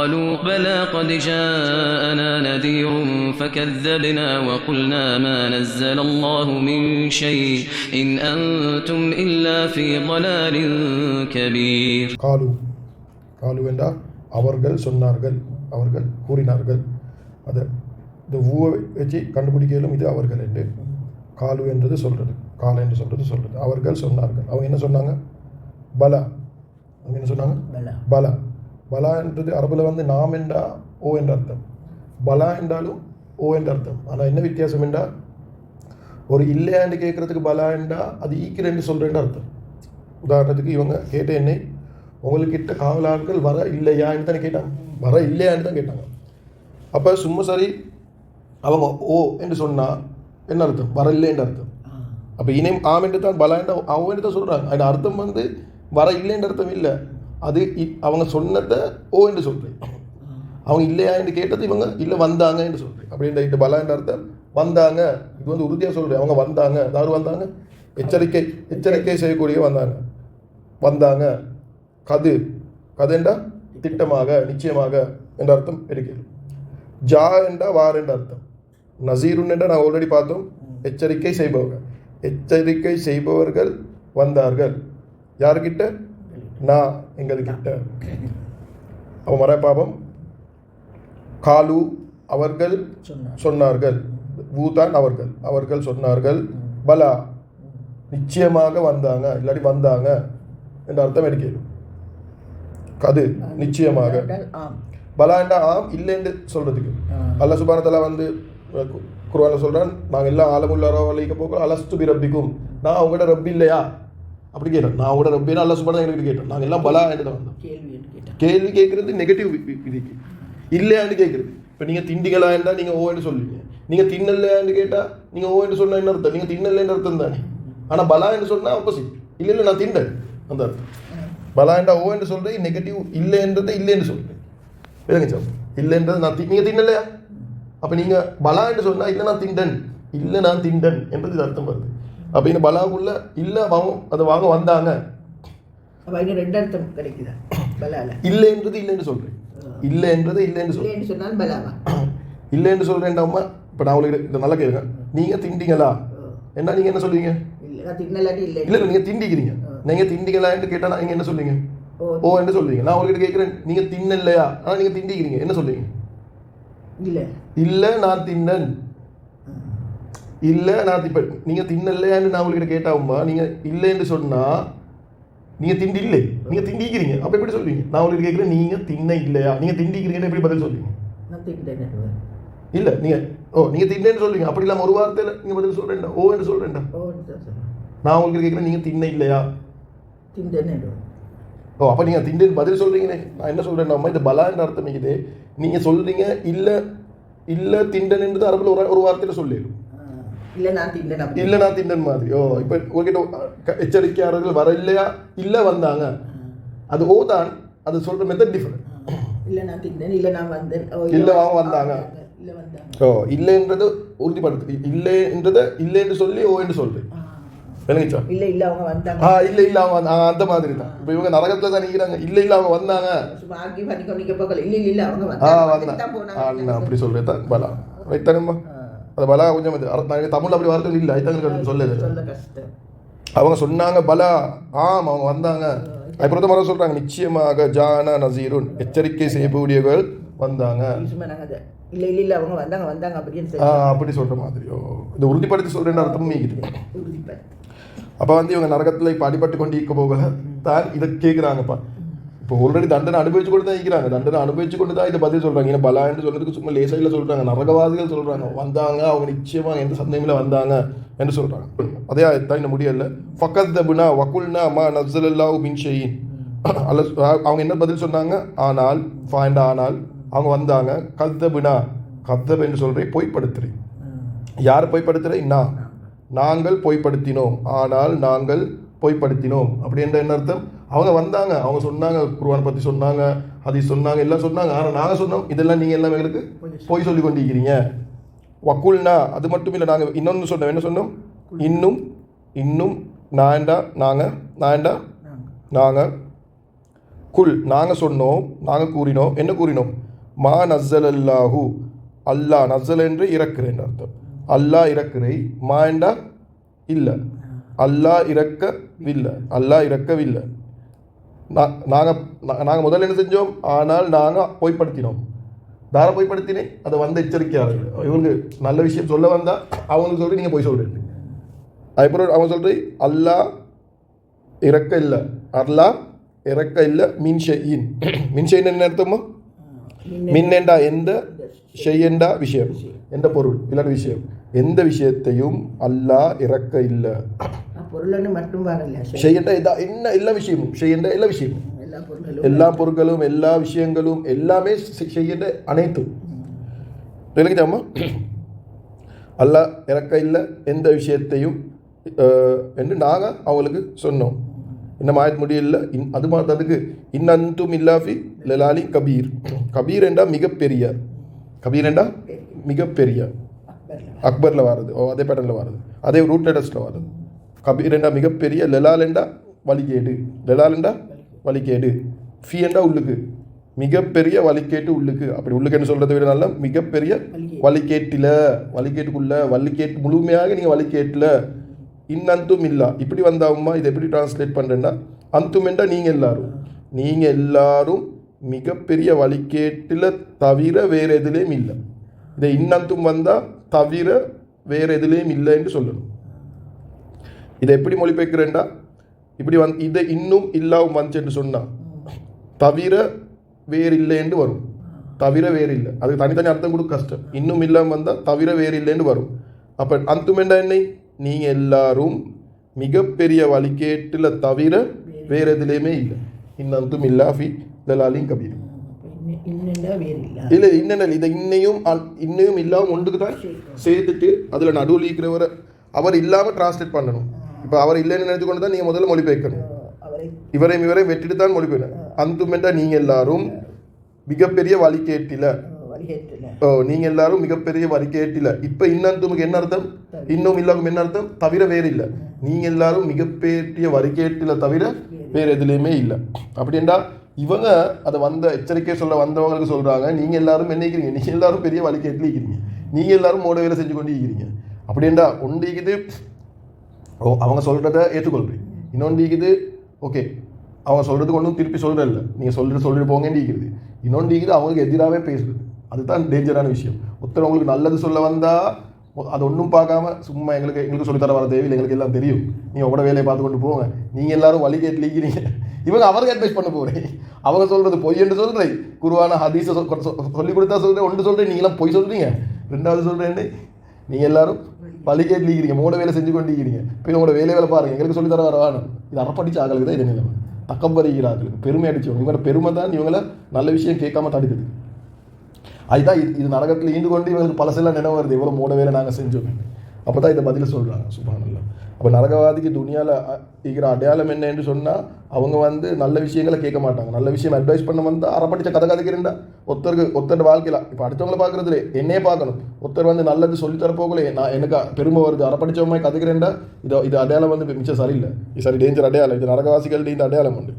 قالوا بلى قد جاءنا نذير فكذبنا وقلنا ما نزل الله من شيء إن أنتم إلا في ضلال كبير. قالوا என்றால் அவர்கள் சொன்னார்கள், அவர்கள் கூறினார்கள். அதை இந்த ஊவை வச்சு கண்டுபிடிக்கலும் இது அவர்கள் என்று. காலு என்றது சொல்கிறது, கால என்று சொல்கிறது. அவர்கள் சொன்னார்கள். அவங்க என்ன சொன்னாங்க? பலா. அவங்க என்ன சொன்னாங்க? பலா. பலா என்றது அரபில் நாம் என்றா ஓ என்ற அர்த்தம், பலா என்றாலும் ஓ என்ற அர்த்தம். ஆனால் என்ன வித்தியாசம் என்றால், ஒரு இல்லையாண்டு கேட்குறதுக்கு பலா என்றா அது ஈக்கிறேன்னு சொல்கிறேன்னு அர்த்தம். உதாரணத்துக்கு இவங்க கேட்ட என்னை, உங்கள்கிட்ட காவலாளர்கள் வர இல்லையான்னு தானே கேட்டாங்க, வர இல்லையான்னு தான் கேட்டாங்க. அப்போ சும்மா சரி அவங்க ஓ என்று சொன்னால் என்ன அர்த்தம்? வர இல்லைன்ற அர்த்தம். அப்போ இணையம் ஆம் என்று தான் பலா என்ற அவ என்று தான் சொல்கிறாங்க. அதில் அர்த்தம் வர இல்லைன்ற அர்த்தம் இல்லை, அது அவங்க சொன்னதை ஓ என்று சொல்கிறேன். அவங்க இல்லையா என்று கேட்டது இவங்க இல்லை வந்தாங்க என்று சொல்கிறேன். அப்படின்ற பலா என்ற அர்த்தம் வந்தாங்க. இது உறுதியாக சொல்கிறேன். அவங்க வந்தாங்க. யாரும் வந்தாங்க? எச்சரிக்கை செய்யக்கூடிய வந்தாங்க. கது என்றால் திட்டமாக, நிச்சயமாக என்ற அர்த்தம் இருக்கிறது. ஜா என்றால் வார் என்ற அர்த்தம். நசீருன் என்றால் நான் ஆல்ரெடி பார்த்தோம், எச்சரிக்கை செய்பவர்கள். எச்சரிக்கை செய்பவர்கள் வந்தார்கள். யாருக்கிட்ட? நான் எங்கள்கிட்ட. அப்போ மர பாபம் காலு அவர்கள் சொன்னார்கள், பூதான் அவர்கள் சொன்னார்கள், பலா நிச்சயமாக வந்தாங்க, இல்லாட்டி வந்தாங்க என்ற அர்த்தம் எடுக்கிறது. கது நிச்சயமாக, பலா என்றா ஆம், இல்லை என்று சொல்றதுக்கு. அல்லாஹ் சுப்ஹானஹு வ தஆலா குர்ஆன்ல சொல்றான், நாங்கள் எல்லாம் ஆலமுல் அரவலிக்க போகிறோம், அலஸ்து பி ரப்பிக்கும், நான் அவங்களோட ரப்பி இல்லையா அப்படி கேட்டோம். நான் அவங்களோட ரப்பினா அல்லாஹ் சுப்ஹானஹு வ தஆலா கேட்டோம். நாங்கள் எல்லாம் பலா என்று தான் வந்தோம். கேள்வி கேட்கறது நெகட்டிவ் இதுக்கு, இல்லையான்னு கேட்குறது. இப்போ நீங்கள் திண்டிகளா என்றால் நீங்கள் ஓ என்று சொல்லுவீங்க. நீங்கள் தின்னலையான்னு கேட்டால் நீங்கள் ஓ என்று சொன்னால் என்ன அர்த்தம்? நீங்கள் தின்னலைன்னு அர்த்தம் தானே. ஆனால் பலா என்று சொன்னால் ஆப்போசிட், இல்லை நான் திண்டேன் அந்த அர்த்தம். பலா என்றா ஓ என்று சொல்கிறேன், நெகட்டிவ் இல்லை என்றதை இல்லை என்று சொல்கிறேன். இல்லைங்க சார், இல்லைன்றது நீங்கள் தின்னலையா. அப்போ நீங்கள் பலா என்று சொன்னால் இல்லை நான் திண்டன் என்றது இது அர்த்தம் வருது. அப்போ இந்த பலாவுக்குள்ள இல்லை வாங்க வந்தாங்க, ரெண்டு அர்த்தம் கிடைக்குதா? இல்லைன்றது இல்லைன்னு சொல்கிறேன், இல்லைன்றது இல்லைன்னு சொல்கிறேன், இல்லைன்னு சொல்கிறேன். அம்மா இப்போ நான் உங்களுக்கு இதை நல்லா கேளுங்க. நீங்கள் திண்டிங்களா என்ன, நீங்கள் என்ன சொல்லுவீங்க? இல்லை நீங்கள் திண்டிக்கிறீங்க. நீங்கள் திண்டிங்களா என்று கேட்டால் நீங்கள் என்ன சொல்லுவீங்க? ஓ என்று சொல்லுவீங்க. நான் உங்ககிட்ட கேட்குறேன், நீங்கள் தின்னலையா, ஆனால் நீங்கள் திண்டிக்கிறீங்க, என்ன சொல்லுவீங்க? இல்லை நான் தின்னன், இல்லை நான் இப்போ நீங்கள் தின்னலையான்னு நான் உங்ககிட்ட கேட்டாவும்மா, நீங்கள் இல்லைன்னு சொன்னால் நீங்கள் திண்டி இல்லை, நீங்கள் திண்டிக்கிறீங்க. அப்போ எப்படி சொல்லுவீங்க? நான் உங்களுக்கு கேட்குறேன், நீங்கள் தின்ன இல்லையா, நீங்கள் திண்டிக்கிறீங்கன்னு எப்படி பதில் சொல்லுவீங்க? இல்லை நீங்கள் தின்னேன்னு சொல்லுவீங்க. அப்படி இல்லாமல் ஒரு வார்த்தையில் நீங்கள் பதில் சொல்கிறேன்டா, ஓ என்று சொல்கிறேன்டா. நான் உங்களுக்கு கேட்குறேன், நீங்கள் தின்ன இல்லையா. அப்போ நீங்கள் திண்டேன்னு பதில் சொல்கிறீங்கன்னே. நான் என்ன சொல்கிறேன்டாம்மா, இது பலான்ற அர்த்தம் இருக்குது. நீங்கள் சொல்கிறீங்க இல்லை திண்டன்ன்றது அரபில் ஒரு வார்த்தையில் சொல்லிடும், இல்லை நான் திண்டன் மாதிரி. இப்போ உங்ககிட்ட எச்சரிக்கையாளர்கள் வர இல்லையா, இல்லை வந்தாங்க, அது ஓ தான். அது சொல்கிற மெத்தட் டிஃப்ரெண்ட். இல்லை அவங்க வந்தாங்க. இல்லைன்றது உறுதிப்படுத்து, இல்லைன்றதை இல்லை என்று சொல்லி ஓ என்று சொல்கிறேன். இல்லை அவங்க அந்த மாதிரி தான். இப்போ இவங்க நரகத்துல தான் நிற்கிறாங்க. இல்லை அவங்க வந்தாங்க, அப்படி சொல்றது தான் பலா. வைத்தானம்மா அது பலா கொஞ்சம் தமிழ் அப்படி வார்த்தை இல்லை, ஐத்தாங்க சொல்லுது. அவங்க சொன்னாங்க பலா, ஆம் அவங்க வந்தாங்க. அப்புறம் மரம் சொல்றாங்க, நிச்சயமாக ஜானா நசீருன், எச்சரிக்கை செய்யக்கூடியவர்கள் வந்தாங்க. அப்படி சொல்ற மாதிரியோ இந்த உறுதிப்படுத்தி சொல்றேன்னு அர்த்தம் நீக்குது. அப்போ இவங்க நரகத்தில் இப்போ அடிபட்டு கொண்டு இருக்க போக தான் இதை கேட்குறாங்கப்பா. இப்போ ஆல்ரெடி தண்டனை அனுபவிச்சு கொண்டு தான் இருக்கிறாங்க. தண்டனை அனுபவிச்சு கொண்டு தான் இதை பதில் சொல்கிறாங்க. ஏன்னா பலான்னு சொல்கிறதுக்கு சும்மா லேசாயில் சொல்கிறாங்க. நரகவாதிகள் சொல்கிறாங்க வந்தாங்க, அவங்க நிச்சயமாக எந்த சந்தேகமில் வந்தாங்க என்று சொல்கிறாங்க. அதே தான் இன்னும் முடியல. ஃபக்கத்தபுனா வகுல்னா மா நஸ்ஸலல்லாஹு மின் ஷைஇன். அல்ல அவங்க என்ன பதில் சொன்னாங்க? ஆனால் அவங்க வந்தாங்க. கத்தபுனா, கத்தப் என்று சொல்கிறேன், பொய்ப்படுத்துறேன். யார் பொய்ப்படுத்துகிறேன்? நாங்கள் பொய்ப்படுத்தினோம், ஆனால் நாங்கள் பொய்ப்படுத்தினோம். அப்படின்ற என்ன அர்த்தம்? அவங்க வந்தாங்க, அவங்க சொன்னாங்க, குர்ஆன் பற்றி சொன்னாங்க, ஹதீஸ் சொன்னாங்க, எல்லாம் சொன்னாங்க. ஆனால் நாங்கள் சொன்னோம், இதெல்லாம் நீங்கள் எல்லாம் எங்களுக்கு பொய் சொல்லி கொண்டிருக்கிறீங்க. வக்குல்னா, அது மட்டும் இல்லை, நாங்கள் இன்னொன்று சொன்னோம். என்ன சொன்னோம்? இன்னும் நாங்கள் குல் நாங்கள் சொன்னோம், நாங்கள் கூறினோம். என்ன கூறினோம்? மா நஸ்ஸல் அல்லாஹு, அல்லாஹ் நஸ்ஸல் என்று இறக்குறேன் அர்த்தம். அல்லாஹ் இறக்குறை, மா என்றா இல்லை, அல்லாஹ் இறக்கவில்லை, அல்லாஹ் இறக்கவில்லை. நாங்கள் முதல்ல என்ன செஞ்சோம்? ஆனால் நாங்கள் பொய்ப்படுத்தினோம். தார பொய்ப்படுத்தினேன், அதை வந்த எச்சரிக்கையாளர்கள். இவங்களுக்கு நல்ல விஷயம் சொல்ல வந்தால் அவங்களுக்கு சொல்லி நீங்கள் போய் சொல்கிறீங்க. அதுக்கப்புறம் அவன் சொல்கிறேன் அல்லாஹ் இறக்க இல்லை, அல்லாஹ் இறக்க இல்லை. மின்ஷெயின், மின்ஷெயின் என்ன அர்த்தமா? மின்னெண்டா எந்த, ஷெய்யண்டா விஷயம், எந்த பொருள் இல்லாத விஷயம், எந்த விஷயத்தையும் அல்லாஹ் இறக்க இல்லை. பொருள்னு மட்டும் வரல, ஷெய்யண்டா என்ன எல்லா விஷயமும், ஷெய்யண்டா எல்லா விஷயமும், எல்லா பொருட்களும் எல்லா விஷயங்களும் எல்லாமே செய்யண்ட அனைத்தும். தெரிஞ்சுக்காமா? அல்லாஹ் இறக்க இல்லை எந்த விஷயத்தையும் என்று நாங்கள் அவங்களுக்கு சொன்னோம். இன்னும் ஆயத் முடியல. அது மாதிரி அதுக்கு இன்னந்தும் இல்லாஃபி லலாலி கபீர். கபீர் என்றா மிகப்பெரிய, கபீர் என்றா மிகப்பெரிய, அக்பரில் வருது, அதே பேட்டர்னில் வருது, அதே ரூட் லெட்டர்ஸில் வருது. கபீர் என்றா மிகப்பெரிய, லலால் என்றா வழிகேடு, லலால் என்றா வழிகேடு, ஃபி என்றா உள்ளுக்கு, மிகப்பெரிய வழிகேட்டு உள்ளுக்கு. அப்படி உள்ளுக்குன்னு சொல்கிறத விட நல்லா மிகப்பெரிய வழிகேட்டில், வழிகேட்டுக்குள்ள, வழிகேட்டு முழுமையாக நீங்கள் வழிகேட்டில். இன்னந்தும் இல்லா இப்படி வந்தாவுமா, இதை எப்படி டிரான்ஸ்லேட் பண்ணுறேன்னா, அந்தும் என்றா நீங்கள் எல்லாரும் மிகப்பெரிய வழிகேட்டில் தவிர வேறு எதுலேயும் இல்லை. இதை இன்னந்தும் வந்தால் தவிர வேறு எதுலேயும் இல்லை என்று சொல்லணும். இதை எப்படி மொழிபெயர்க்கிறேன்டா, இப்படி இதை இன்னும் இல்லாவும் வந்துச்சுன்னு சொன்னால் தவிர வேறு இல்லைன்னு வரும். தவிர வேறு இல்லை, அதுக்கு தனித்தனி அர்த்தம் கொடுக்க கஷ்டம். இன்னும் இல்லாமல் வந்தால் தவிர வேறு இல்லைன்னு வரும். அப்போ அந்தும் என்றா என்ன? நீங்கள் எல்லாரும் மிகப்பெரிய வழிகேட்டில் தவிர வேறு எதுலேயுமே இல்லை. இன்னந்தும் இல்லாஃபி லலாலின் கபீர். இல்லை இன்னென்ன இதை இன்னையும் இல்லாமல் ஒன்றுக்கு தான் சேர்த்துட்டு அதில் நடுவில் இருக்கிறவரை அவர் இல்லாமல் டிரான்ஸ்லேட் பண்ணணும். இப்போ அவர் இல்லைன்னு நினைத்து கொண்டு தான் நீங்கள் முதல்ல மொழிபெயர்க்கணும். இவரையும் வெட்டிட்டு தான் மொழிபெயர்க்கணும். அந்தும் என்றா நீங்கள் எல்லாரும் மிகப்பெரிய வழிகேட்டில், நீங்கள் எல்லாரும் மிகப்பெரிய வழிகேட்டில். இப்போ இன்னந்துமுக்கு என்ன அர்த்தம்? இன்னும் இல்லாமல் என்ன அர்த்தம்? தவிர வேறு இல்லை. நீங்கள் எல்லாரும் மிகப்பெரிய வழிகேட்டில் தவிர வேறு எதுலேயுமே இல்லை. அப்படின்டா இவங்க அதை வந்த எச்சரிக்கை சொல்ல வந்தவங்களுக்கு சொல்கிறாங்க, நீங்கள் எல்லாரும் என்ன இருக்கிறீங்க? நீங்கள் எல்லாரும் பெரிய வழிகேட்டில் இருக்கிறீங்க, நீங்கள் எல்லாரும் மோட வேலை செஞ்சு கொண்டு இருக்கிறீங்க. அப்படின்டா ஒன்றிக்குது அவங்க சொல்கிறத ஏற்றுக்கொள்றீங்க, இன்னொன்றிக்குது ஓகே அவங்க சொல்கிறதுக்கு ஒன்றும் திருப்பி சொல்கிறதில்ல, நீங்கள் சொல்லிட்டு போங்கன்னு இருக்கிறது. இன்னொன்றிக்குது அவங்களுக்கு எதிராகவே பேசுறது. அதுதான் டேஞ்சரான விஷயம். ஒருத்தர் உங்களுக்கு நல்லது சொல்ல வந்தால் அது ஒன்றும் பார்க்காம சும்மா எங்களுக்கு சொல்லித்தர வர தேவையில்லை, எங்களுக்கு எல்லாம் தெரியும், நீங்கள் உங்களோட வேலையை பார்த்து கொண்டு போங்க, நீங்கள் எல்லாரும் வழிகேட்டில் இருக்கிறீங்க. இவங்க அவருக்கு அட்வைஸ் பண்ண போகிறேன். அவங்க சொல்கிறது பொய் என்று சொல்கிறேன், குருவான ஹதீஸை சொல்லி கொடுத்தா சொல்கிறேன், ஒன்று சொல்கிறேன், நீங்களாம் பொய் சொல்கிறீங்க. ரெண்டாவது சொல்கிறேன், நீங்கள் எல்லாரும் வழிகேட்டில் இருக்கிறீங்க, மூட வேலை செஞ்சு கொண்டு இருக்கிறீங்க. இப்போ உங்களோட வேலை பாருங்கள், எங்களுக்கு சொல்லித்தர வர வேணும். இது அறப்படிச்சு ஆகலுக்கு தான் இது நிலைமை. தக்கம்பரிகிறார்கள், பெருமை அடிச்சவங்க. இவங்களோட பெருமை தான் இவங்களை நல்ல விஷயம் கேட்காம தடுக்குது. அதுதான் இது நரகத்தில் ஈண்டு கொண்டு இவங்களுக்கு பழசெல்லாம் நினைவு வருது, எவ்வளோ மூட வேலை நாங்கள் செஞ்சோம். அப்போ தான் இதை பதில் சொல்கிறாங்க. சுப்ஹானல்லாஹ். அப்போ நரகவாதிக்கு துனியாவில் இருக்கிற அடையாளம் என்ன என்று சொன்னால், அவங்க நல்ல விஷயங்களை கேட்க மாட்டாங்க. நல்ல விஷயம் அட்வைஸ் பண்ண வந்தால் அறப்படிச்ச கதை கதைக்கிறேன்டா. ஒருத்தர் வாழ்க்கையில் இப்போ அடுத்தவங்களை பார்க்குறதுலே என்னையே பார்க்கணும். ஒருத்தர் நல்லது சொல்லித்தர போகலே நான் எனக்கு பெருமை வருது, அறப்படிச்சவங்க கதைக்கிறேன்டா, இது அடையாளம் மிச்சம் சரியில்லை, இது சரி டேஞ்சர் அடையாளம். இது நரகவாசிகள் இந்த அடையாளம் உண்டு.